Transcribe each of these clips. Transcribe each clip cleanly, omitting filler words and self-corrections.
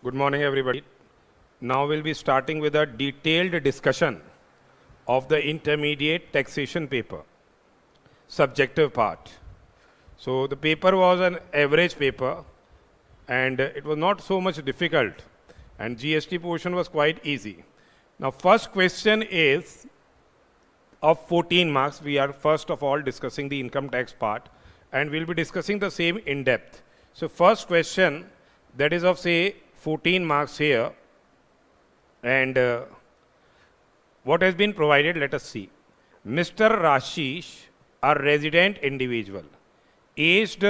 Good morning, everybody. Now we'll be starting with a detailed discussion of the intermediate taxation paper, subjective part. So the paper was an average paper and it was not so much difficult, and GST portion was quite easy. Now first question is of 14 marks. We are first of all discussing the income tax part and we'll be discussing the same in depth. So first question, that is of say 14 marks here, and what has been provided, let us see. Mr. Rashish, a resident individual, aged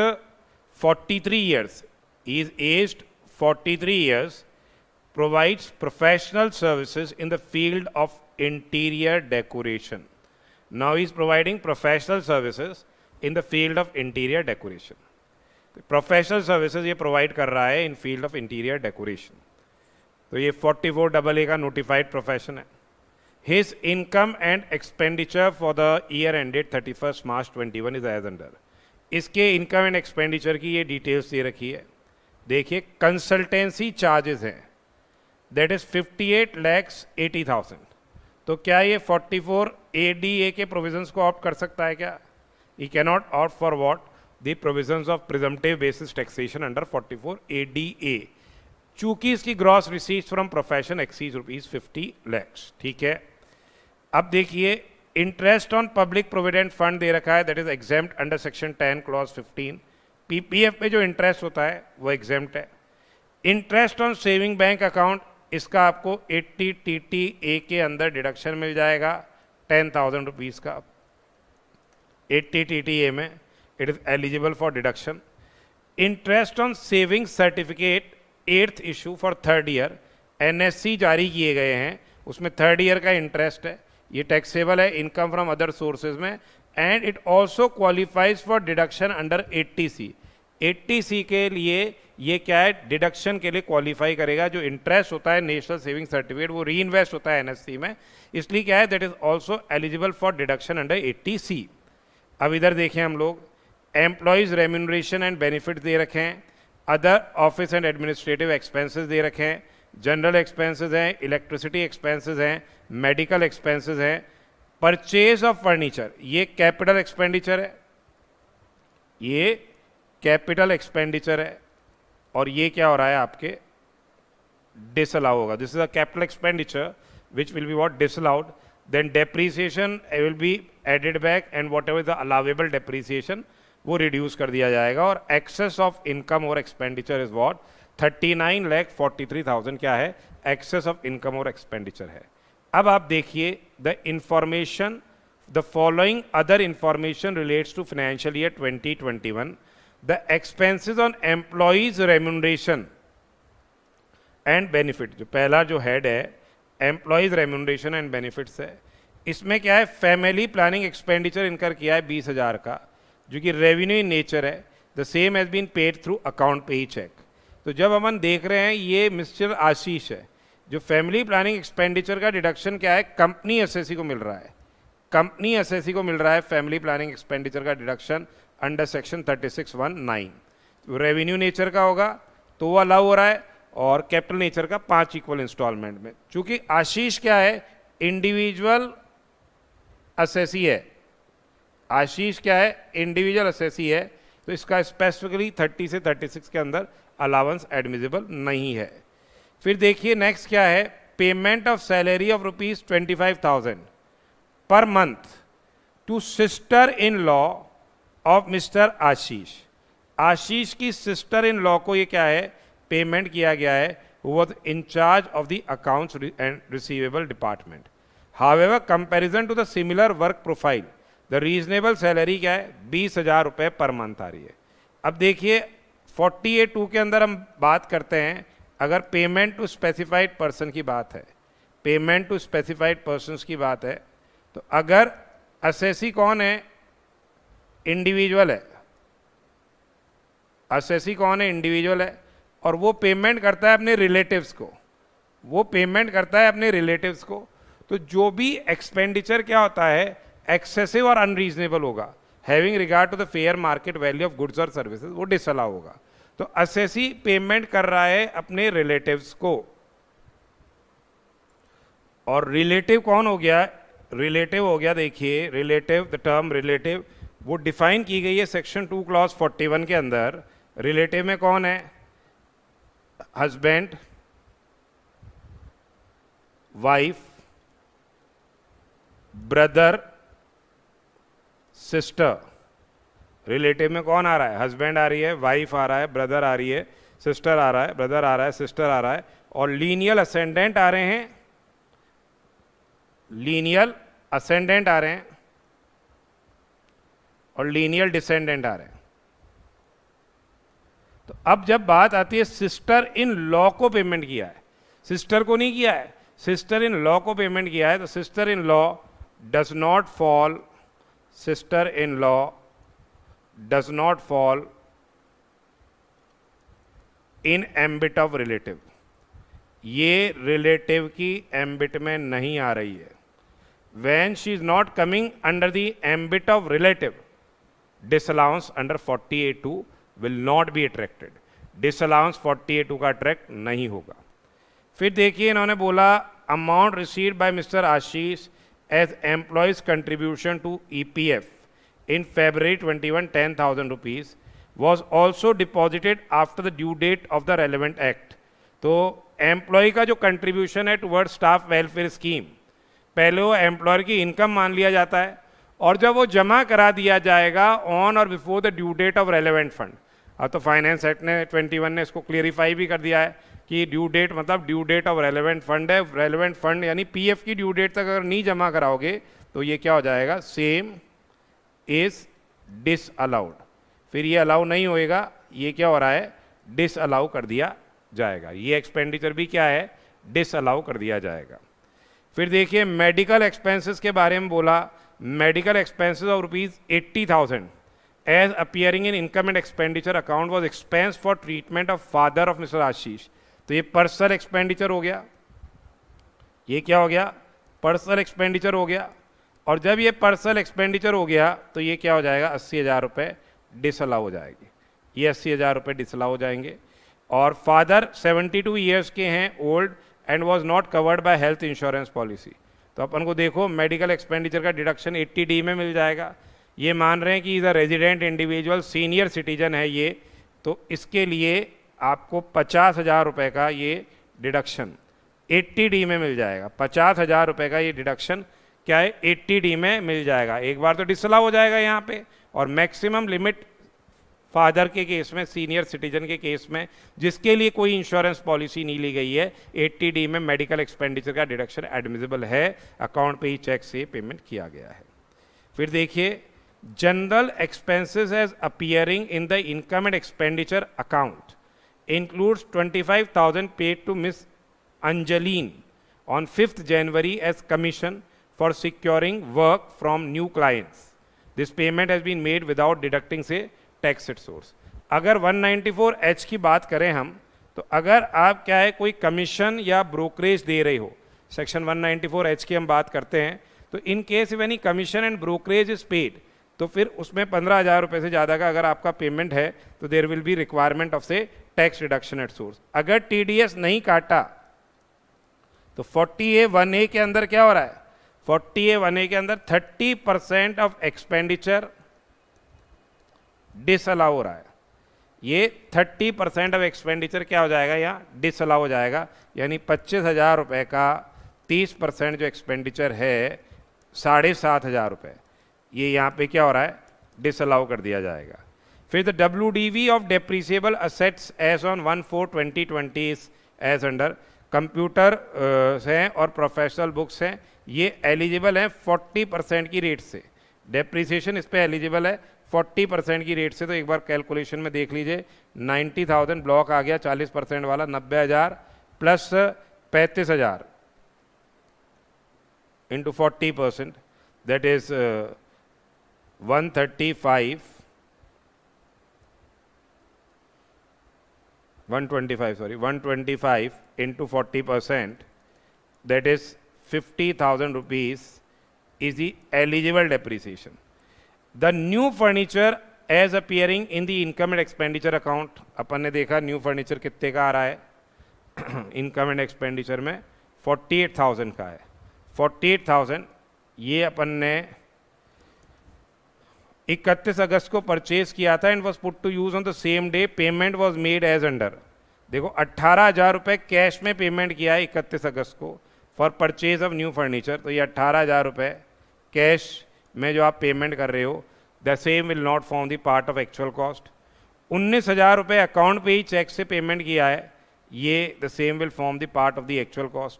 43 years, he is aged 43 years, provides professional services in the field of interior decoration. Now he is providing professional services in the field of interior decoration. Professional services ये provide कर रहा है in field of interior decoration. तो ये 44AA का notified profession है. His income and expenditure for the year ended 31 March 21 is as under. इसके income and expenditure की ये डिटेल्स दे रखी है. देखिए कंसल्टेंसी चार्जेस हैं, दैट इज 58,80,000. तो क्या ये 44ADA के प्रोविजंस को ऑप्ट कर सकता है क्या? ही cannot opt for what? The provisions of presumptive basis taxation under 44ADA. चूंकि इसकी gross receipts from profession exceeds ₹50 lakhs. ठीक है. अब देखिए interest on public provident fund दे रखा है, that is exempt under section 10 clause 15. PPF पे जो इंटरेस्ट होता है वो एग्जेम्प्ट है. Interest on saving bank account, इसका आपको 80 TTA के अंदर डिडक्शन मिल जाएगा 10,000 रुपीज़ का. 80 TTA में it is eligible for deduction. Interest on savings certificate 8th issue for 3rd year, NSC जारी किए गए हैं, उसमें 3rd year का इंटरेस्ट है, ये टैक्सेबल है इनकम फ्रॉम अदर सोर्सेज में, and it also qualifies for deduction under 80C. 80C के लिए ये क्या है, डिडक्शन के लिए क्वालिफाई करेगा. जो इंटरेस्ट होता है नेशनल सेविंग सर्टिफिकेट वो री इन्वेस्ट होता है NSC में, इसलिए क्या है that is also eligible for deduction under 80C. अब इधर देखें हम लोग, एम्प्लॉयज़ रेम्यूनरेशन एंड बेनिफिट दे रखे हैं, other office and administrative expenses दे रखे हैं, जनरल एक्सपेंसेस हैं, इलेक्ट्रिसिटी एक्सपेंसेस हैं, मेडिकल एक्सपेंसेस हैं, परचेज ऑफ फर्नीचर, ये कैपिटल एक्सपेंडिचर है, ये कैपिटल एक्सपेंडिचर है, और ये क्या हो रहा है आपके डिसअलाउ होगा. This is a capital expenditure which will be what disallowed. Then depreciation will be added back and whatever the allowable depreciation वो रिड्यूस कर दिया जाएगा. और एक्सेस ऑफ इनकम और एक्सपेंडिचर इज व्हाट 39,43,000 क्या है, एक्सेस ऑफ इनकम और expenditure है. अब आप देखिए the information, the following other information relates to financial year 2021. The expenses on employees remuneration and benefit, जो पहला जो हेड है एम्प्लॉयज रेम्यूनरेशन एंड बेनिफिट्स है, इसमें क्या है फैमिली प्लानिंग एक्सपेंडिचर इनकर किया है 20,000 का, जो कि रेवेन्यू इन नेचर है. The same has been paid through account payee check. तो जब हम देख रहे हैं ये मिस्टर आशीष है, जो फैमिली प्लानिंग एक्सपेंडिचर का डिडक्शन क्या है, कंपनी एसएससी को मिल रहा है, कंपनी एसएससी को मिल रहा है फैमिली प्लानिंग एक्सपेंडिचर का deduction under section 36(1)(9). Revenue nature का होगा तो वो अलाउ हो रहा है, और कैपिटल नेचर का 5 इक्वल इंस्टॉलमेंट में. चूंकि आशीष क्या है, इंडिविजुअल असेसी है, आशीष क्या है, इंडिविजुअल असेसी है, तो इसका स्पेसिफिकली 30 से 36 के अंदर अलाउंस एडमिजिबल नहीं है. फिर देखिए नेक्स्ट क्या है, payment of salary of ₹25,000 per month to sister in law of mister Ashish. Ashish की सिस्टर इन लॉ को ये क्या है, पेमेंट किया गया है, who was in charge of the accounts and receivable department. However, comparison to the similar work profile, the reasonable salary क्या है, 20,000 रुपये पर मंथ आ रही है. अब देखिए 48(2) के अंदर हम बात करते हैं, अगर पेमेंट टू स्पेसिफाइड पर्सन की बात है, पेमेंट टू स्पेसिफाइड पर्सन की बात है, तो अगर असेसी कौन है, इंडिविजुअल है, असेसी कौन है, इंडिविजुअल है, और वो पेमेंट करता है अपने रिलेटिव्स को, वो पेमेंट करता है अपने रिलेटिव्स को, तो जो भी एक्सपेंडिचर क्या होता है एक्सेसिव और अनरीजनेबल होगा, having regard to the fair market value of goods और सर्विसेज, वो डिसअलाउ होगा. तो असेसी पेमेंट कर रहा है अपने रिलेटिव्स को, और रिलेटिव कौन हो गया? रिलेटिव हो गया, देखिए रिलेटिव, द टर्म रिलेटिव वो डिफाइन की गई है सेक्शन 2 क्लॉज 41 के अंदर। रिलेटिव में कौन है? Husband, wife, brother, sister. Relative में कौन आ रहा है? हस्बैंड आ रही है, वाइफ आ रहा है, ब्रदर आ रही है, सिस्टर आ रहा है, ब्रदर आ रहा है, सिस्टर आ रहा है, और लीनियल असेंडेंट आ रहे हैं, लीनियल असेंडेंट आ रहे हैं, और लीनियल डिसेंडेंट आ रहे हैं। तो अब जब बात आती है सिस्टर इन लॉ को पेमेंट किया है, सिस्टर को नहीं किया है, सिस्टर इन लॉ को पेमेंट किया है, तो sister in law does not fall, sister in law does not fall in ambit of relative. ये रिलेटिव की एम्बिट में नहीं आ रही है। When she is not coming under the ambit of relative, disallowance under 48(2) will not be attracted. Disallowance 48(2) का attract नहीं होगा। फिर देखिए इन्होंने बोला amount received by mister Ashish as employees contribution to EPF in February 21 10,000 rupees was also deposited after the due date of the relevant act. तो employee का जो कंट्रीब्यूशन है टुवर्ड स्टाफ वेलफेयर स्कीम, पहले वो एम्प्लॉयर की इनकम मान लिया जाता है, और जब वो जमा करा दिया जाएगा ऑन और before the due date of relevant fund. अब तो फाइनेंस एक्ट ने 21 ने इसको क्लियरिफाई भी कर दिया है कि ड्यू डेट मतलब due date of relevant fund है। रेलेवेंट फंड यानी पीएफ की ड्यू डेट तक अगर नहीं जमा कराओगे तो ये क्या हो जाएगा? Same is disallowed. फिर ये अलाउ नहीं होएगा, ये क्या हो रहा है? डिसअलाउ कर दिया जाएगा। ये एक्सपेंडिचर भी क्या है? डिसअलाउ कर दिया जाएगा। फिर देखिए मेडिकल एक्सपेंसेस के बारे में बोला, medical expenses of ₹80,000 as appearing in income and expenditure account was expense for treatment of father of mister Ashish. तो ये पर्सनल एक्सपेंडिचर हो गया, ये क्या हो गया? पर्सनल एक्सपेंडिचर हो गया। और जब ये पर्सनल एक्सपेंडिचर हो गया तो ये क्या हो जाएगा? 80,000 रुपये डिसअलाउ हो जाएगी, ये 80,000 रुपये डिसअलाउ हो जाएंगे। और फादर 72 ईयर्स के हैं, old, and was not covered by health insurance policy. तो अपन को देखो मेडिकल एक्सपेंडिचर का डिडक्शन 80D में मिल जाएगा। ये मान रहे हैं कि is a resident individual, senior citizen है ये, तो इसके लिए आपको 50,000 रुपये का ये डिडक्शन 80D में मिल जाएगा। 50,000 रुपये का ये डिडक्शन क्या है? 80D में मिल जाएगा। एक बार तो डिसअलाउ हो जाएगा यहाँ पे, और मैक्सिमम लिमिट फादर के केस में, सीनियर सिटीजन के केस में जिसके लिए कोई इंश्योरेंस पॉलिसी नहीं ली गई है, 80D में मेडिकल एक्सपेंडिचर का डिडक्शन एडमिसिबल है, अकाउंट पे ही चेक से पेमेंट किया गया है। फिर देखिए general expenses as appearing in the income and expenditure account includes 25,000 paid to miss Angeline on 5th January as commission for securing work from new clients. This payment has been made without deducting से tax at source. अगर 194H की बात करें हम, तो अगर आप क्या है कोई कमीशन या ब्रोकरेज दे रहे हो, सेक्शन 194H की हम बात करते हैं, तो in case if any commission and brokerage is paid, तो फिर उसमें 15,000 रुपये से ज़्यादा का अगर आपका पेमेंट है तो there will be requirement of से टैक्स रिडक्शन एट सोर्स। अगर TDS नहीं काटा तो 40A(1)(a) के अंदर क्या हो रहा है? 40A(1)(a) के अंदर 30% ऑफ एक्सपेंडिचर डिसअलाउ हो रहा है। ये 30% ऑफ एक्सपेंडिचर क्या हो जाएगा? यहाँ डिसअलाउ हो जाएगा, यानी 25,000 रुपये का 30% जो एक्सपेंडिचर है 7,500 रुपये, ये यहाँ पे क्या हो रहा है? डिसअलाउ कर दिया जाएगा। फिर the WDV of depreciable assets as on 1/4/2020 as under computer हैं और प्रोफेशनल बुक्स हैं, ये एलिजिबल हैं 40% की रेट से। डेप्रिसिएशन इस पे एलिजिबल है 40% की रेट से। तो एक बार कैलकुलेशन में देख लीजिए, 90,000 ब्लॉक आ गया 40% वाला, 90,000 plus 35,000 into 40%, that is 125 into 40%, that is 50,000 rupees is the eligible depreciation. The new furniture as appearing in the income and expenditure account, अपन ने देखा न्यू फर्नीचर कितने का आ रहा है इनकम एंड एक्सपेंडिचर में 48,000 का है। 48,000 ये अपन ने 31 अगस्त को परचेज किया था and was put to use on the same day, payment was made as under. देखो 18,000 रुपये कैश में पेमेंट किया है 31 अगस्त को for purchase of new furniture. तो ये 18,000 रुपये कैश में जो आप पेमेंट कर रहे हो, the same will not form the part of actual cost. 19,000 रुपये अकाउंट पे ही चेक से पेमेंट किया है, ये the same will form the part of the actual cost.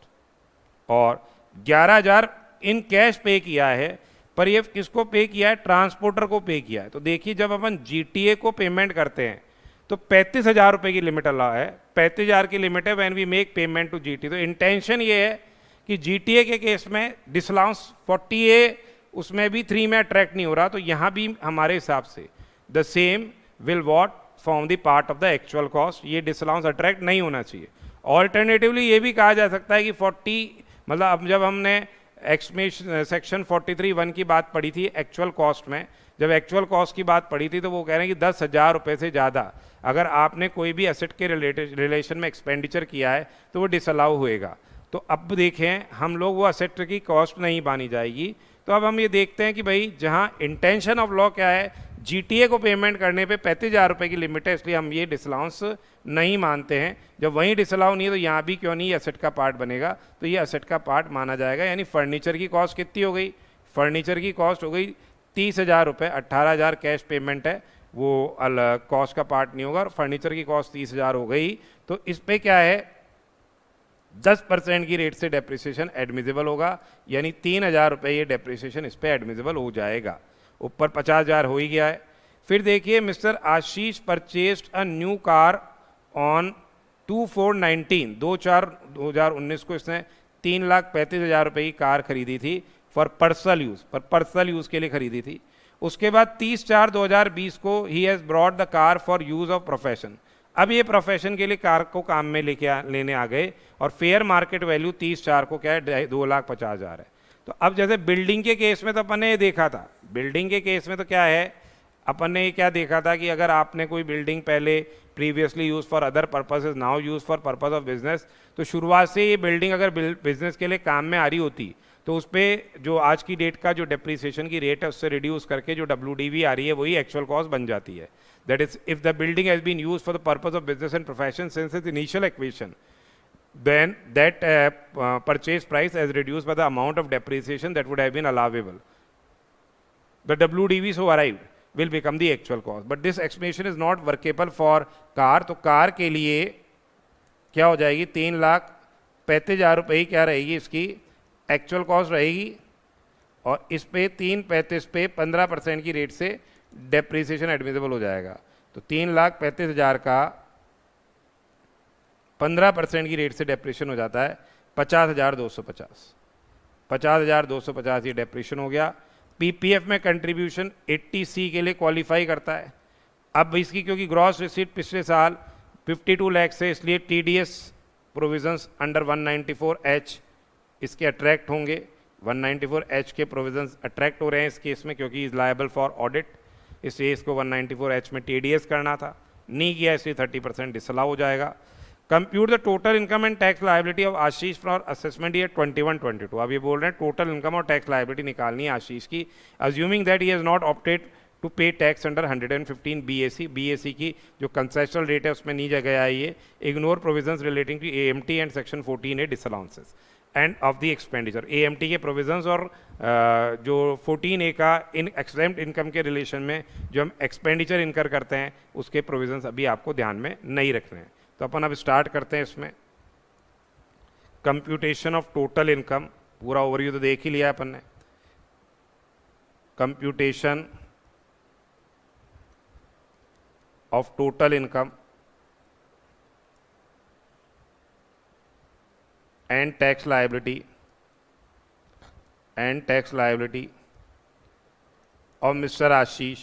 और 11,000 इन कैश पे किया है, पर ये किसको पे किया है? ट्रांसपोर्टर को पे किया है। तो देखिए जब अपन जीटीए को पेमेंट करते हैं तो 35,000 रुपये की लिमिट अलाउ है, 35,000 की लिमिट है when we make payment to GT. तो इंटेंशन ये है कि जीटीए के केस में डिसअलाउंस 40A उसमें भी 3 में अट्रैक्ट नहीं हो रहा, तो यहाँ भी हमारे हिसाब से the same will what form the part of the actual cost, ये डिसअलाउंस अट्रैक्ट नहीं होना चाहिए। ऑल्टरनेटिवली ये भी कहा जा सकता है कि 40 मतलब अब जब हमने सेक्शन 43(1) की बात पढ़ी थी एक्चुअल कॉस्ट में, जब एक्चुअल कॉस्ट की बात पढ़ी थी तो वो कह रहे हैं कि 10,000 रुपये से ज़्यादा अगर आपने कोई भी एसेट के रिलेशन में एक्सपेंडिचर किया है तो वो डिसअलाउ होएगा। तो अब देखें हम लोग वो एसेट की कॉस्ट नहीं मानी जाएगी। तो अब हम ये देखते हैं कि भाई जहाँ इंटेंशन ऑफ लॉ क्या है, जीटीए को पेमेंट करने पे 35,000 रुपये की लिमिट है, इसलिए हम ये डिसअलाउंस नहीं मानते हैं। जब वहीं डिसअलाउ नहीं है तो यहाँ भी क्यों नहीं एसेट का पार्ट बनेगा, तो ये एसेट का पार्ट माना जाएगा। यानी फर्नीचर की कॉस्ट कितनी हो गई? फर्नीचर की कॉस्ट हो गई 30,000 रुपये, 18,000 कैश पेमेंट है, वो अलग कॉस्ट का पार्ट नहीं होगा, और फर्नीचर की कॉस्ट 30,000 हो गई। तो इस पर क्या है 10% की रेट से डेप्रिसिएशन एडमिजिबल होगा, यानी 3,000 रुपये ये डेप्रिसिएशन इस पर एडमिजिबल हो जाएगा। ऊपर 50,000 हो ही गया है। फिर देखिए mister Ashish purchased a new car on 2/4/19, 2/4/2019 को इसने 3,35,000 रुपये की कार खरीदी थी फॉर पर्सनल यूज़, पर पर्सनल यूज़ के लिए खरीदी थी। उसके बाद 30/4/2020 को ही has brought the car for use of profession. अब ये प्रोफेशन के लिए कार को काम में लेने आ गए, और फेयर मार्केट वैल्यू 30/4 को क्या है 2,50,000 है। तो अब जैसे बिल्डिंग के केस में तो अपन ने ये देखा था, बिल्डिंग के केस में तो क्या है अपन ने ये क्या देखा था कि अगर आपने कोई बिल्डिंग पहले previously use for other purposes now use for purpose of business, तो शुरुआत से ये बिल्डिंग अगर बिजनेस के लिए काम में आ रही होती तो उस पर जो आज की डेट का जो डेप्रीसिएशन की रेट है उससे रिड्यूस करके जो WDV आ रही है वही एक्चुअल कॉस्ट बन जाती है। That is if the building has been use for the purpose of business and profession since its initial acquisition, then that purchase price as reduced by the amount of depreciation that would have been allowable. The WDV so arrived will become the actual cost. But this explanation is not workable for car. तो car के लिए क्या हो जाएगी 3,35,000 रुपये ही क्या रहेगी इसकी एक्चुअल कॉस्ट रहेगी, और इस पे 3,35,000 पे 15% की रेट से डेप्रीसिएशन एडमिसिबल हो जाएगा। तो 3,35,000 का 15% की रेट से डेप्रीशिएशन हो जाता है 50,250। 50,250 ये डेप्रीशिएशन हो गया। पीपीएफ में कंट्रीब्यूशन 80C के लिए क्वालिफाई करता है। अब इसकी क्योंकि ग्रॉस रिसीट पिछले साल 52 लाख से, इसलिए टीडीएस प्रोविजंस अंडर 194H इसके अट्रैक्ट होंगे। 194H के प्रोविजंस अट्रैक्ट हो रहे हैं इस केस में क्योंकि इज लायबल फॉर ऑडिट, इसलिए इसको 194H में टीडीएस करना था, नहीं किया इसलिए 30% डिसअलाउ हो जाएगा। Compute the total income and tax liability of Ashish for assessment year 21-22। अब ये बोल रहे हैं टोटल इनकम और टैक्स लायबिलिटी निकालनी है आशीष की, assuming that he has not opted to pay tax under 115 BAC। BAC की जो कंसेशनल रेट है उसमें नहीं गया है ये। Ignore provisions relating to AMT and section 14A disallowances and of the expenditure. AMT के प्रोविजंस और जो 14A का इन एक्सलेम्ड इनकम के रिलेशन में जो हम एक्सपेंडिचर इनकर करते हैं उसके प्रोविजंस अभी आपको ध्यान में नहीं रखने हैं। तो अपन अब स्टार्ट करते हैं इसमें। कंप्यूटेशन ऑफ टोटल इनकम, पूरा ओवरव्यू तो देख ही लिया अपन ने। Computation of total income and tax liability of mister Ashish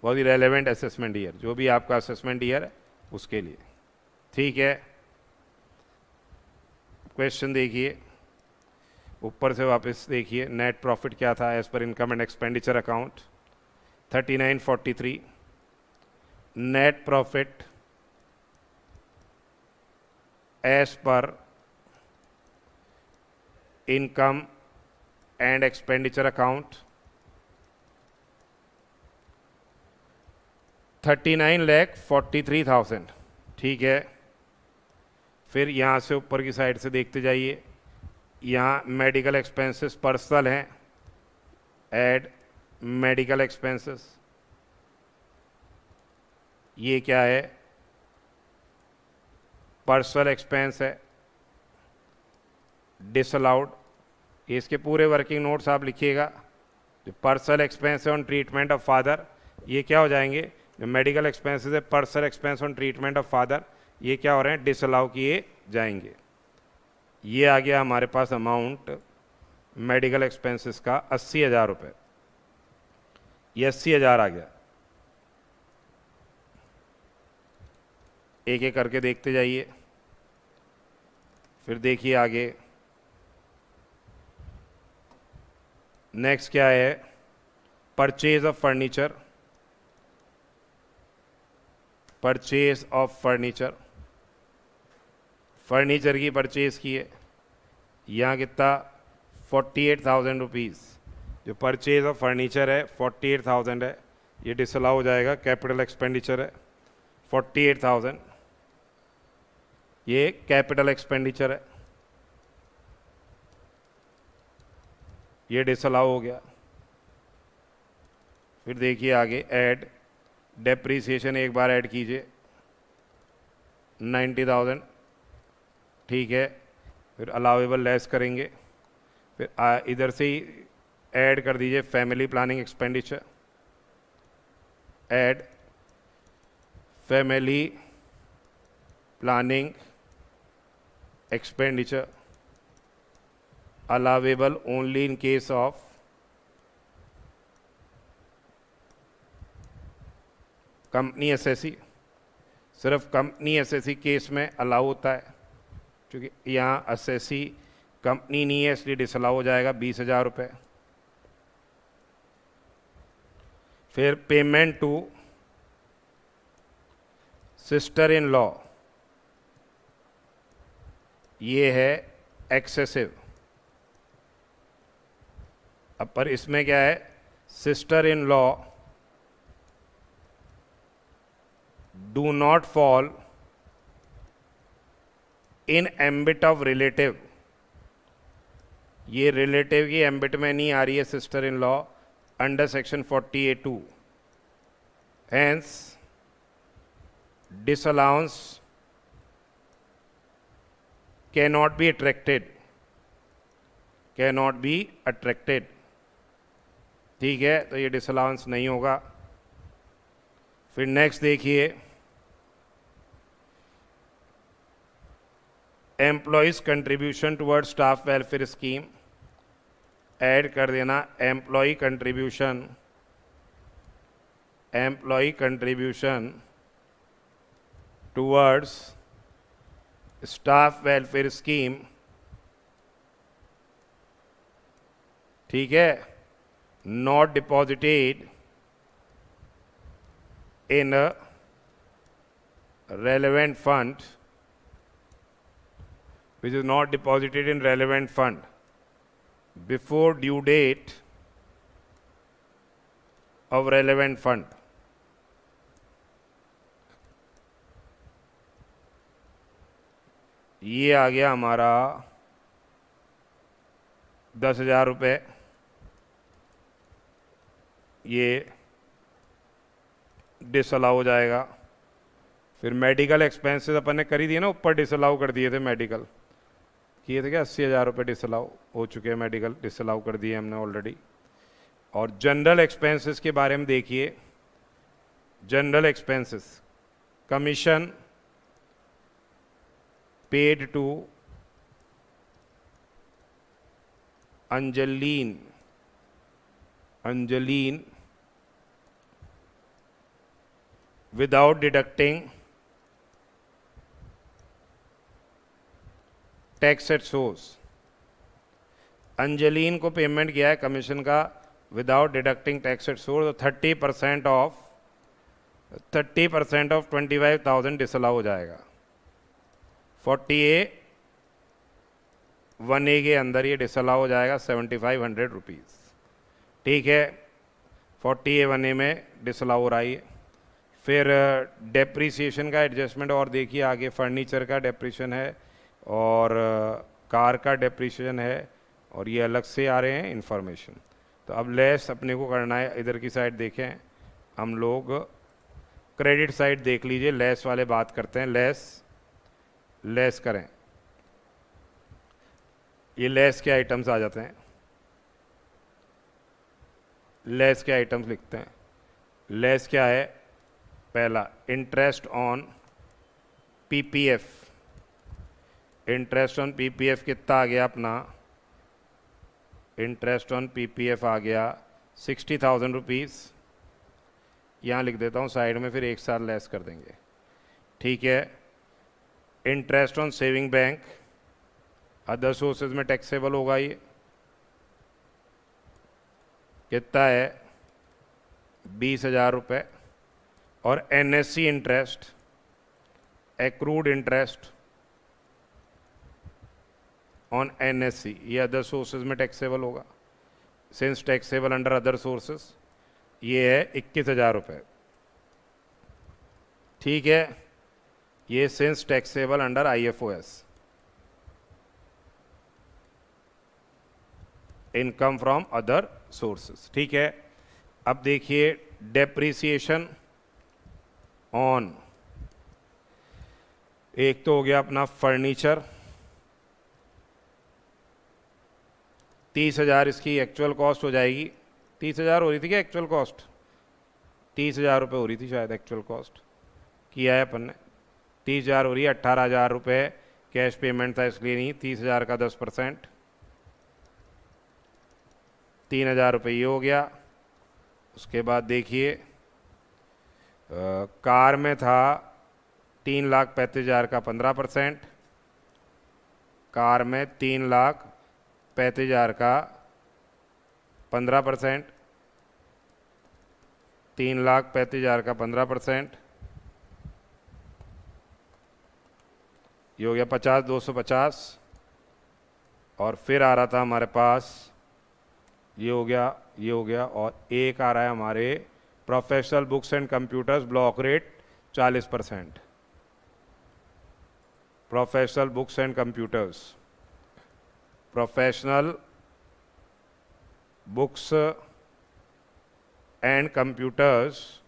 बहुत ही रेलेवेंट असेसमेंट ईयर, जो भी आपका असेसमेंट ईयर है उसके लिए। ठीक है, क्वेश्चन देखिए। ऊपर से वापस देखिए नेट प्रॉफिट क्या था as per income and expenditure account 3943, net profit as per income and expenditure account 39,43,000। ठीक है, फिर यहाँ से ऊपर की साइड से देखते जाइए, यहाँ मेडिकल एक्सपेंसेस पर्सनल हैं, ऐड मेडिकल एक्सपेंसेस, ये क्या है, पर्सनल एक्सपेंस है, डिसअलाउड। इसके पूरे वर्किंग नोट्स आप लिखिएगा। जो पर्सनल एक्सपेंस है ऑन ट्रीटमेंट ऑफ फादर, ये क्या हो जाएंगे, जो मेडिकल एक्सपेंसेस है personal expense on treatment of father, ये क्या हो रहे हैं, डिसअलाउ किए जाएंगे। ये आ गया हमारे पास अमाउंट मेडिकल एक्सपेंसेस का 80,000 रुपये, ये 80,000 आ गया। एक एक करके देखते जाइए। फिर देखिए आगे नेक्स्ट क्या है, purchase of furniture, purchase of furniture, furniture की परचेज की है, यहाँ कितना 48,000 रुपीज़। जो परचेज ऑफ फर्नीचर है 48,000 है, ये डिसअलाउ हो जाएगा, कैपिटल एक्सपेंडिचर है 48,000, ये कैपिटल एक्सपेंडिचर है, ये डिसअलाउ हो गया। फिर देखिए आगे ऐड डेप्रीसिएशन, एक बार ऐड कीजिए 90,000। ठीक है, फिर अलाउेबल लेस करेंगे, फिर इधर से ही ऐड कर दीजिए family planning expenditure, add family planning expenditure allowable only in case of company SSC, सिर्फ कंपनी एसएससी केस में अलाउ होता है, क्योंकि यहाँ एसएससी कंपनी नहीं है इसलिए डिसअलाउ हो जाएगा 20,000 रुपये। फिर payment to sister in law, ये है एक्सेसिव। अब पर इसमें क्या है, sister in law do not fall in ambit of relative, ये रिलेटिव की एम्बिट में नहीं आ रही है sister in law under section 48(2). Hence disallowance cannot be attracted, cannot be attracted. ठीक है, तो ये डिसअलाउंस नहीं होगा। फिर नेक्स्ट देखिए, employees contribution toward staff welfare scheme, add कर देना employee contribution, employee contribution towards staff welfare scheme. ठीक है, not deposited in relevant fund, which is not deposited in relevant fund before due date of relevant fund. ये आ गया हमारा 10,000 रुपये, ये disallow हो जाएगा। फिर मेडिकल एक्सपेंसेस अपन ने करी दिए ना, ऊपर डिसअलाउ कर दिए थे, मेडिकल किए थे क्या, 80,000 रुपये डिसअलाउ हो चुके हैं, मेडिकल डिसअलाउ कर दिए हमने ऑलरेडी। और जनरल एक्सपेंसेस के बारे में देखिए, general expenses commission paid to Angeline without deducting tax at source। Angeline को पेमेंट किया है कमीशन का without deducting tax at source, 30% of 25,000 disallow हो जाएगा। 40A 1A के अंदर ये डिसअलाउ हो जाएगा 7,500 रुपीज़। ठीक है, 40A 1A में डिसअलाउ हो रही है। फिर डेप्रीसिएशन का एडजस्टमेंट और देखिए आगे, फर्नीचर का डेप्रीशिएशन है और कार का डेप्रीशिएशन है और ये अलग से आ रहे हैं इंफॉर्मेशन। तो अब लेस अपने को करना है, इधर की साइड देखें हम लोग, क्रेडिट साइड देख लीजिए, लेस वाले बात करते हैं। लेस करें, ये लेस के आइटम्स आ जाते हैं। लेस के आइटम्स लिखते हैं। लेस क्या है? पहला interest on PPF. Interest on PPF कितना आ गया अपना? इंटरेस्ट ऑन पीपीएफ आ गया 60,000 रुपीज़। यहाँ लिख देता हूँ साइड में, फिर एक साथ लेस कर देंगे। ठीक है। Interest on saving bank, other sources में टैक्सेबल होगा ये, कितना है? 20,000 रुपये। और NSC interest, accrued interest on NSC, ये अदर सोर्सेज में टैक्सेबल होगा, since taxable under other sources, ये है 21,000 रुपये। ठीक है, ये since taxable under IFOS, income from other sources. ठीक है। अब देखिए डेप्रीसिएशन ऑन, एक तो हो गया अपना फर्नीचर, 30,000 इसकी एक्चुअल कॉस्ट हो जाएगी। 30,000 हो रही थी क्या एक्चुअल कॉस्ट? 30,000 रुपये हो रही थी शायद एक्चुअल कॉस्ट, किया है अपन ने। 30,000 हो रही है, 18,000 रुपये कैश पेमेंट था इसलिए नहीं, 30,000 का 10%, 3,000 रुपये ये हो गया। उसके बाद देखिए कार में था 3,35,000 का 15%, कार में 3,35,000 का 15%, 3,35,000 का 15%, ये हो गया 50,250। और फिर आ रहा था हमारे पास, ये हो गया, ये हो गया, और एक आ रहा है हमारे professional books and computers, block rate 40%। Professional books and computers, professional books and computers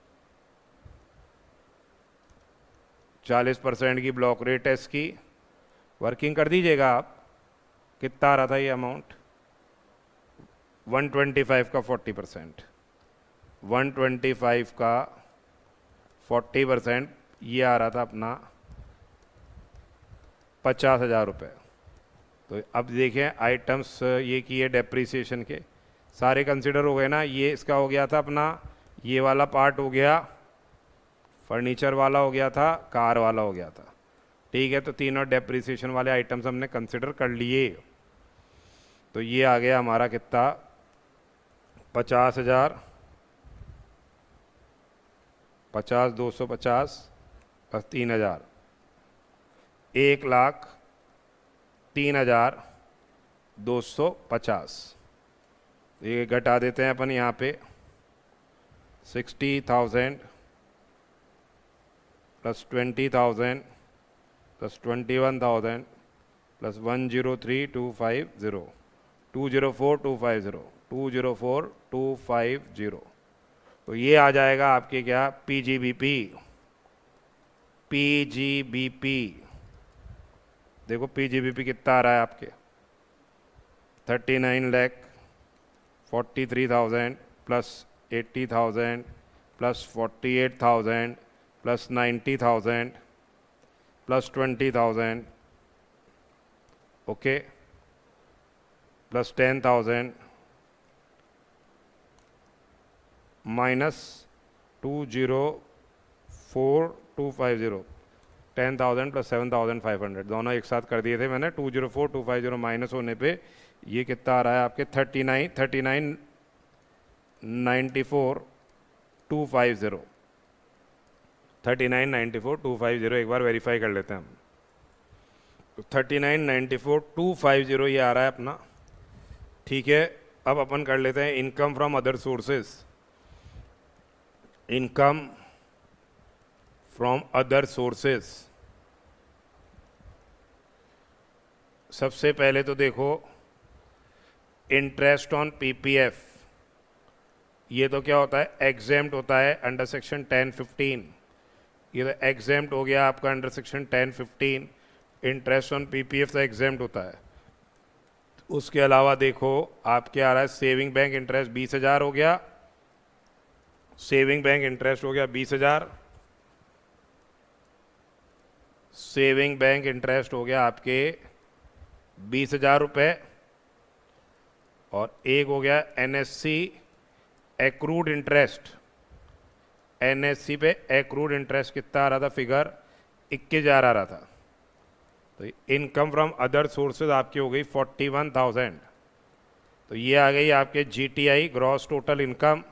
40% की ब्लॉक रेट है इसकी। वर्किंग कर दीजिएगा आप, कितना आ रहा था ये अमाउंट? 125 का 40%, 125 का 40%, ये आ रहा था अपना 50,000 रुपये। तो अब देखें आइटम्स ये किए डेप्रीसिएशन के, सारे कंसिडर हो गए ना। ये इसका हो गया था अपना, ये वाला पार्ट हो गया, फर्नीचर वाला हो गया था, कार वाला हो गया था। ठीक है, तो तीनों डेप्रीसिएशन वाले आइटम्स हमने कंसिडर कर लिए। तो ये आ गया हमारा कितना? 50,000, 50,250 प्लस 3,000, 1,03,250। ये घटा देते हैं अपन यहाँ पे, 60,000 प्लस 20,000 प्लस 21,000 प्लस 103,250, 204,250, 204,250। तो ये आ जाएगा आपके क्या? पीजीबीपी। पीजीबीपी देखो, पीजीबीपी कितना आ रहा है आपके? 39,43,000 plus 80,000 plus 48,000 plus 90,000 plus 20,000, okay, plus 10,000 minus 204,250। 10,000 plus 7,500 दोनों एक साथ कर दिए थे मैंने। 204,250 माइनस होने पे ये कितना आ रहा है आपके 39,94,250 39,94,250 एक बार वेरीफाई कर लेते हैं हम। तो 39,94,250 ये आ रहा है अपना। ठीक है, अब अपन कर लेते हैं income from other sources. Income from other sources, सबसे पहले तो देखो इंटरेस्ट ऑन पीपीएफ, ये तो क्या होता है, एग्जेम्प्ट होता है अंडर सेक्शन 1015। ये तो एग्जेम्प्ट हो गया आपका under section 1015। Interest on PPF तो एग्जेम्प्ट होता है। उसके अलावा देखो आपके आ रहा है सेविंग बैंक इंटरेस्ट 20,000 हो गया। सेविंग बैंक इंटरेस्ट हो गया 20,000। सेविंग बैंक इंटरेस्ट हो गया आपके 20,000 रुपये। और एक हो गया एनएससी एक्रूड इंटरेस्ट। एनएससी पे एक्रूड इंटरेस्ट कितना आ रहा था, फिगर 21,000 आ रहा था। तो इनकम फ्रॉम अदर सोर्सेज आपकी हो गई 41,000। तो ये आ गई आपके GTI gross total income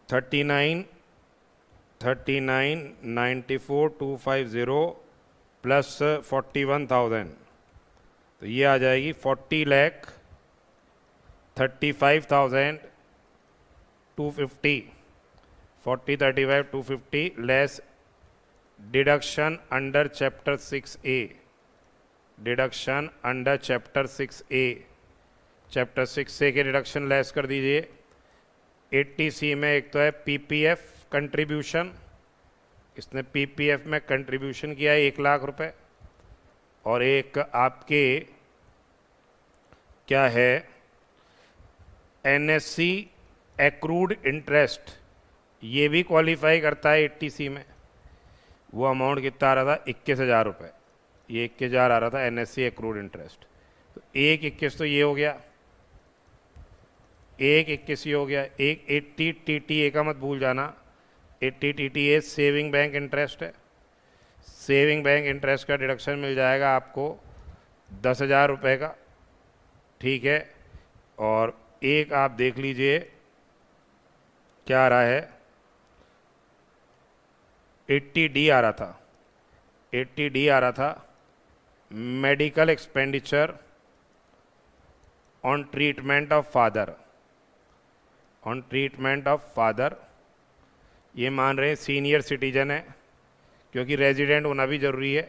39,94,250 plus 41,000। तो ये आ जाएगी 40,35,250। 40,35,250 less deduction under chapter 6A। Deduction under chapter 6A, chapter 6A के डिडक्शन लेस कर दीजिए। 80C में एक तो है पीपीएफ कंट्रीब्यूशन, इसने पीपीएफ में कंट्रीब्यूशन किया है 1,00,000 रुपए। और एक आपके क्या है, एनएससी एक्रूड इंटरेस्ट, ये भी क्वालिफाई करता है 80C में। वो अमाउंट कितना आ रहा था, 21,000 रुपये। ये 21,000 आ रहा था एनएससी एक्रूड इंटरेस्ट। तो 1,21 तो ये हो गया, 1,21 ये हो गया। एक 80 टीटीए का मत भूल जाना। 80 टीटीए सेविंग बैंक इंटरेस्ट है। सेविंग बैंक इंटरेस्ट का डिडक्शन मिल जाएगा आपको 10,000 रुपये का। ठीक है, और एक आप देख लीजिए क्या आ रहा है, 80D आ रहा था। 80D आ रहा था medical expenditure on treatment of father. On treatment of father, ये मान रहे हैं सीनियर सिटीजन है, क्योंकि रेजिडेंट होना भी ज़रूरी है।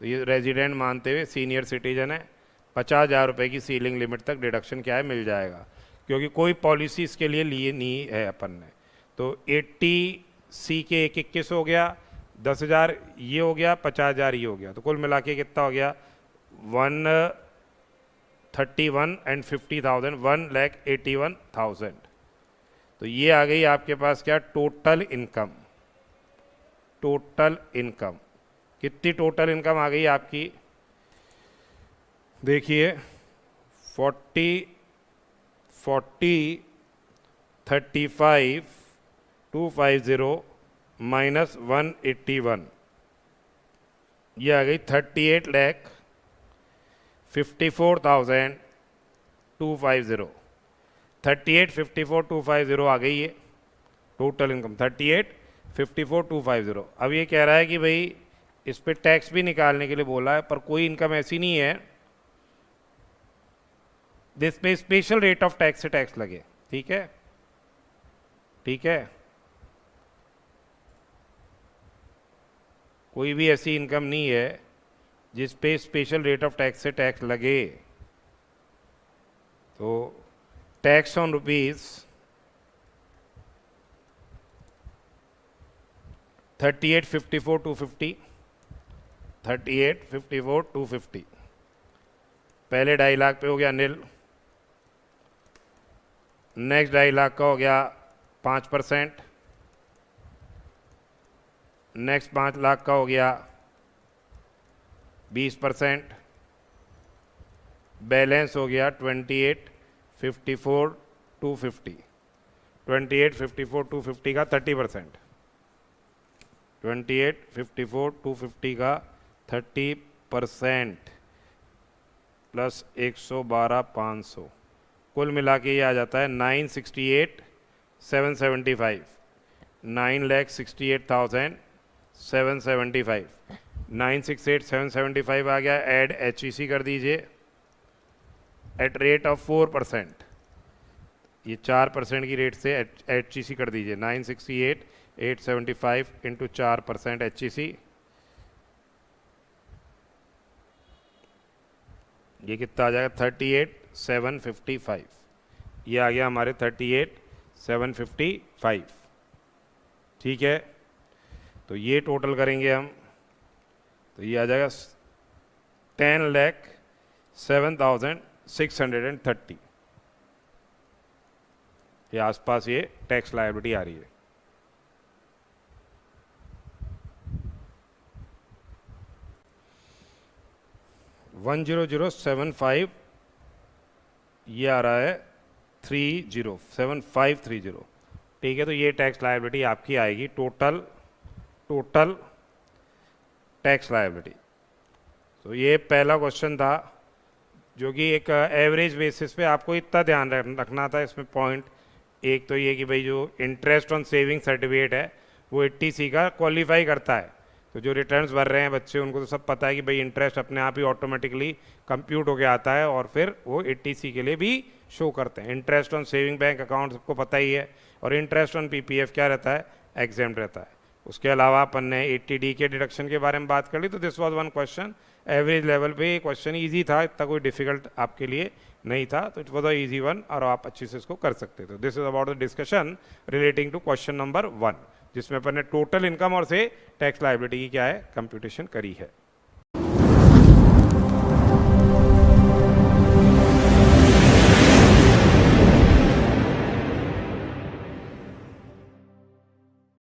तो ये रेजिडेंट मानते हुए सीनियर सिटीजन है। 50,000 रुपये की सीलिंग लिमिट तक डिडक्शन क्या है, मिल जाएगा, क्योंकि कोई पॉलिसी इसके लिए नहीं है अपन ने। तो 80C के 1,21 हो गया, 10,000 ये हो गया, 50,000 ये हो गया। तो कुल मिला के कितना हो गया, 131 एंड 50,000, 1,81,000। तो ये आ गई आपके पास क्या, टोटल इनकम। टोटल इनकम कितनी, टोटल इनकम आ गई आपकी, देखिए 35,250 माइनस 181, ये आ गई 38,54,250। 38,54,250 आ गई ये टोटल इनकम, 38,54,250। अब ये कह रहा है कि भाई इस पे टैक्स भी निकालने के लिए बोला है, पर कोई इनकम ऐसी नहीं है जिस पे स्पेशल रेट ऑफ टैक्स से टैक्स लगे। ठीक है, ठीक है, कोई भी ऐसी इनकम नहीं है जिस पे स्पेशल रेट ऑफ टैक्स से टैक्स लगे। तो टैक्स ऑन रुपीज 38,54,250, 38,54,250 पहले 2.5 लाख पे हो गया नील। नेक्स्ट 2.5 लाख का हो गया 5%। नेक्स्ट 5 लाख का हो गया 20%। बैलेंस हो गया 28,54,250। 28,54,250 का 30%। 28, 54, 250 का 30% प्लस 112, 500, कुल मिला के ये आ जाता है 968,775, 9,68,775, 968,775 आ गया। ऐड HEC कर दीजिए एट रेट ऑफ 4%, ये 4% की रेट से HEC कर दीजिए। 968,875 इंटू 4% HEC, ये कितना आ जाएगा 38,755, ये आ गया हमारे 38,755। ठीक है, तो ये टोटल करेंगे हम तो ये आ जाएगा 10,07,630 के आसपास ये टैक्स लायबिलिटी आ रही है। $100,075 ये आ रहा है 7530। ठीक है, तो ये टैक्स लायबिलिटी आपकी आएगी टोटल टैक्स लायबिलिटी। तो ये पहला क्वेश्चन था जो कि एक एवरेज बेसिस पे आपको इतना ध्यान रखना था इसमें पॉइंट। एक तो ये कि भाई जो इंटरेस्ट ऑन सेविंग सर्टिफिकेट है वो 80C का क्वालिफाई करता है। तो जो रिटर्न्स भर रहे हैं बच्चे उनको तो सब पता है कि भाई इंटरेस्ट अपने आप ही ऑटोमेटिकली कंप्यूट होके आता है और फिर वो 80C के लिए भी शो करते हैं। Interest on saving bank account सबको पता ही है, और इंटरेस्ट ऑन PPF क्या रहता है, एग्जेम्प्ट रहता है। उसके अलावा अपन ने 80D के डिडक्शन के बारे में बात कर ली। तो this was one question average level पे, ये क्वेश्चन ईजी था, इतना कोई डिफिकल्ट आपके लिए नहीं था, तो it was a easy one और आप अच्छे से इसको कर सकते थे। This is about the discussion relating to question number 1, जिसमें अपन ने टोटल इनकम और से टैक्स लायबिलिटी की क्या है कंप्यूटेशन करी है।